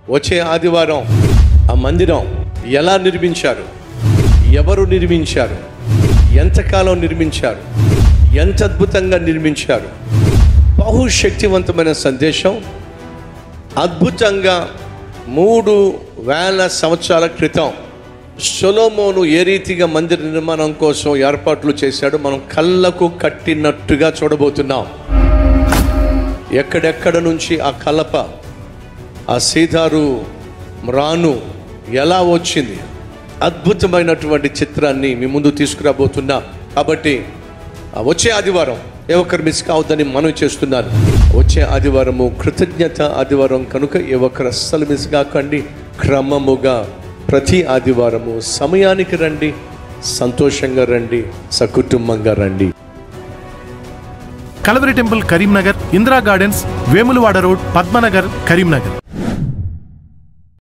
వచ్చే ఆదివారం ఆ మందిరం ఎలా నిర్మించారు, ఎవరు నిర్మించారు, ఎంతకాలం నిర్మించారు, ఎంత అద్భుతంగా నిర్మించారు. బహుశక్తివంతమైన సందేశం. అద్భుతంగా 3000 సంవత్సరాల క్రితం సొలొమోను ఏ రీతిగా మందిర నిర్మాణం కోసం ఏర్పాట్లు చేశాడో మనం కళ్ళకు కట్టినట్టుగా చూడబోతున్నాం. ఎక్కడెక్కడ నుంచి ఆ కలప, ఆ సీదారు మ్రాను ఎలా వచ్చింది, అద్భుతమైనటువంటి చిత్రాన్ని మీ ముందు తీసుకురాబోతున్నా. కాబట్టి వచ్చే ఆదివారం ఏ ఒక్కరు మిస్ కావద్దని మనం చేస్తున్నాను. వచ్చే ఆదివారము కృతజ్ఞత ఆదివారం కనుక ఏ ఒక్కరు అస్సలు మిస్ కాకండి. క్రమముగా ప్రతి ఆదివారము సమయానికి రండి, సంతోషంగా రండి, సకుటుంబంగా రండి. Calvary temple Karimnagar, Indira gardens, Vemulawada road, Padmanagar, Karimnagar.